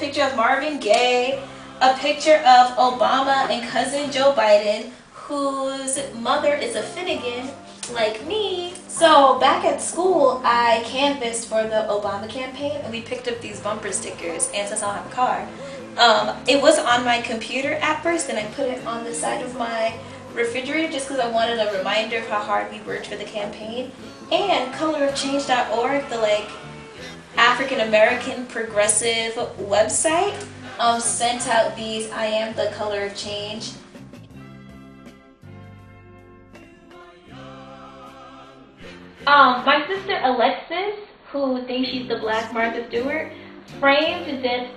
picture of Marvin Gaye, a picture of Obama and cousin Joe Biden, whose mother is a Finnegan, like me. So back at school, I canvassed for the Obama campaign, and we picked up these bumper stickers, and since I don't have a car, it was on my computer at first, and I put it on the side of my refrigerator just because I wanted a reminder of how hard we worked for the campaign. And colorofchange.org, the African American progressive website, sent out these I Am the Color of Change. My sister Alexis, who thinks she's the Black Martha Stewart, framed this.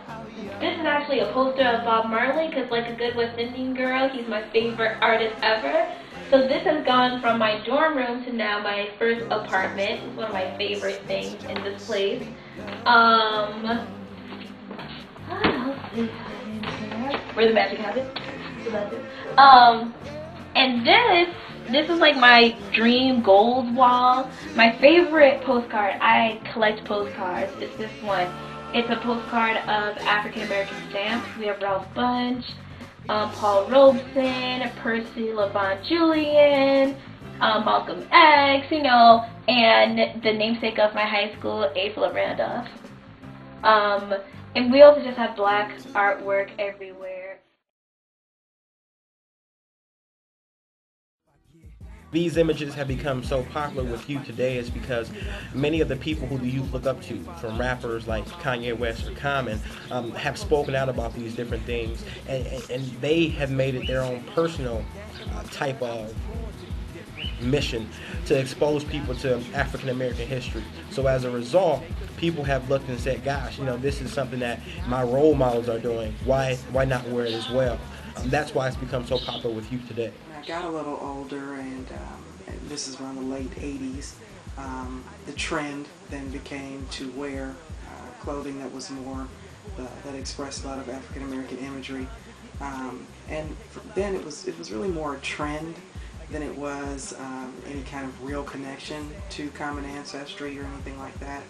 This is actually a poster of Bob Marley, because like a good West Indian girl, he's my favorite artist ever. So this has gone from my dorm room to now my first apartment. It's one of my favorite things in this place. Where the magic happens. So that's it. And this is like my dream goals wall. My favorite postcard, I collect postcards, is this one. It's a postcard of African American stamps. We have Ralph Bunche, Paul Robeson, Percy LaVon Julian, Malcolm X, and the namesake of my high school, Ava Randolph. And we also just have Black artwork everywhere. These images have become so popular with youth today is because many of the people who the youth look up to, from rappers like Kanye West or Common, have spoken out about these different things, and they have made it their own personal type of mission to expose people to African American history. So as a result, people have looked and said, gosh, this is something that my role models are doing. Why not wear it as well? That's why it's become so popular with youth today. I got a little older, and this is around the late 80s. The trend then became to wear clothing that was more, that expressed a lot of African American imagery. And then it was really more a trend than it was any kind of real connection to common ancestry or anything like that.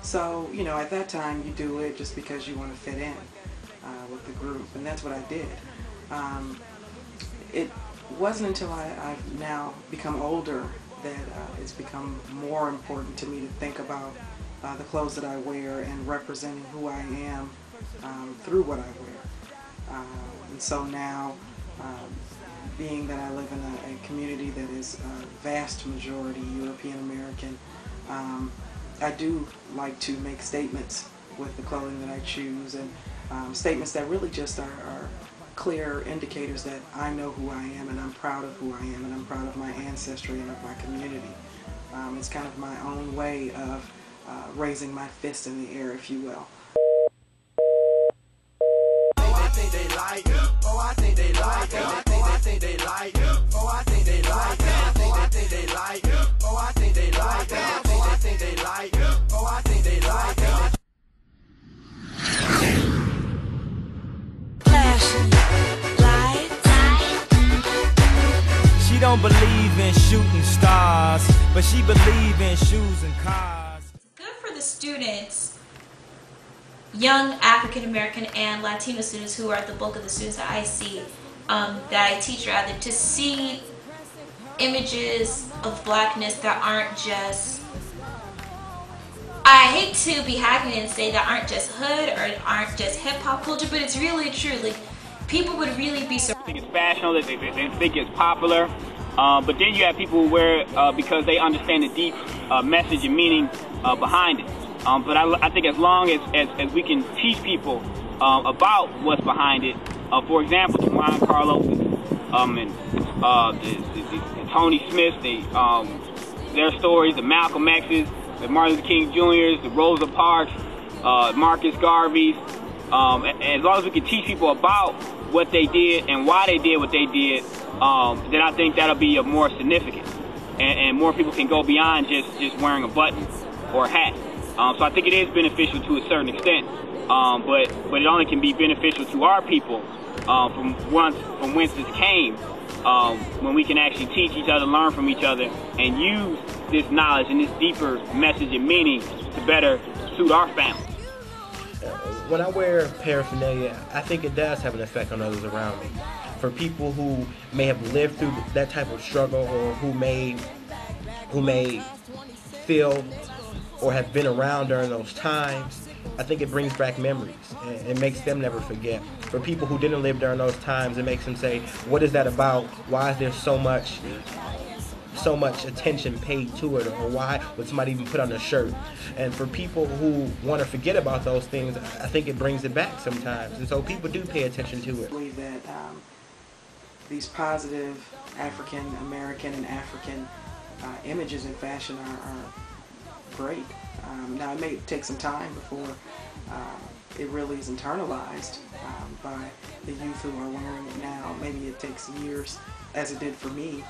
So, at that time you do it just because you want to fit in with the group, and that's what I did. It wasn't until I've now become older that it's become more important to me to think about the clothes that I wear and representing who I am through what I wear. And so now, being that I live in a community that is a vast majority European American, I do like to make statements with the clothing that I choose, and statements that really just are clear indicators that I know who I am, and I'm proud of who I am, and I'm proud of my ancestry and of my community. It's kind of my own way of raising my fist in the air, if you will. She don't believe in shooting stars, but she believe in shoes and cars. It's good for the students, young African American and Latino students, who are the bulk of the students that I see, that I teach rather, to see images of blackness that aren't just, I hate to be happy and say that aren't just hood or aren't just hip hop culture, but it's really true. Like, people would really be surprised. They think it's fashionable, they think it's popular, but then you have people who wear it because they understand the deep message and meaning behind it. But I think as long as we can teach people about what's behind it, for example, the Juan Carlos and the Tony Smiths, their stories, the Malcolm X's, the Martin Luther King Jr.'s, the Rosa Parks, Marcus Garvey's, as long as we can teach people about what they did and why they did what they did, then I think that'll be more significant, and more people can go beyond just wearing a button or a hat. So I think it is beneficial to a certain extent, but it only can be beneficial to our people from whence this came, when we can actually teach each other, learn from each other, and use this knowledge and this deeper message and meaning to better suit our family. when I wear paraphernalia, I think it does have an effect on others around me. For people who may have lived through that type of struggle, or who may feel or have been around during those times, I think it brings back memories. It makes them never forget. For people who didn't live during those times, it makes them say, what is that about? Why is there so much attention paid to it? Or why would somebody even put on a shirt? And for people who want to forget about those things, I think it brings it back sometimes. And so people do pay attention to it. I believe that these positive African American and African images in fashion are great. Now it may take some time before it really is internalized by the youth who are wearing it now. Maybe it takes years, as it did for me,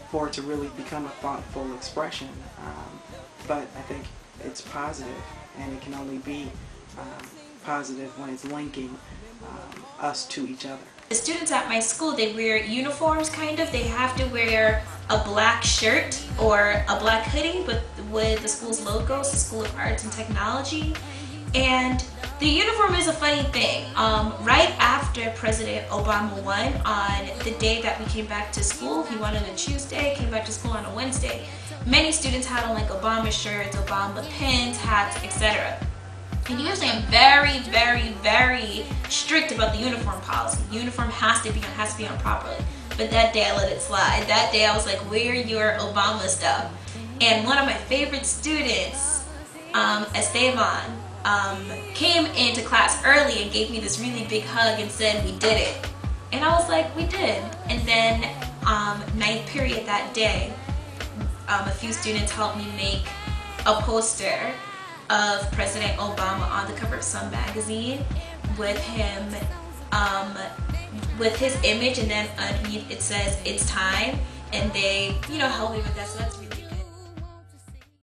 for it to really become a thoughtful expression. But I think it's positive, and it can only be positive when it's linking us to each other. The students at my school, they wear uniforms kind of. They have to wear a black shirt or a black hoodie with the school's logos, the School of Arts and Technology. And the uniform is a funny thing. Right after President Obama won, on the day that we came back to school, he won on a Tuesday, came back to school on a Wednesday. Many students had on like Obama shirts, Obama pins, hats, etc. And usually I'm very, very, very strict about the uniform policy. Uniform has to be on properly. But that day I let it slide. That day I was like, wear your Obama stuff. And one of my favorite students, Esteban, came into class early and gave me this really big hug and said, we did it. And I was like, we did. And then ninth period that day, a few students helped me make a poster of President Obama on the cover of Sun magazine with him, with his image, and then underneath it says, it's time, and they, helped me with that, so that's really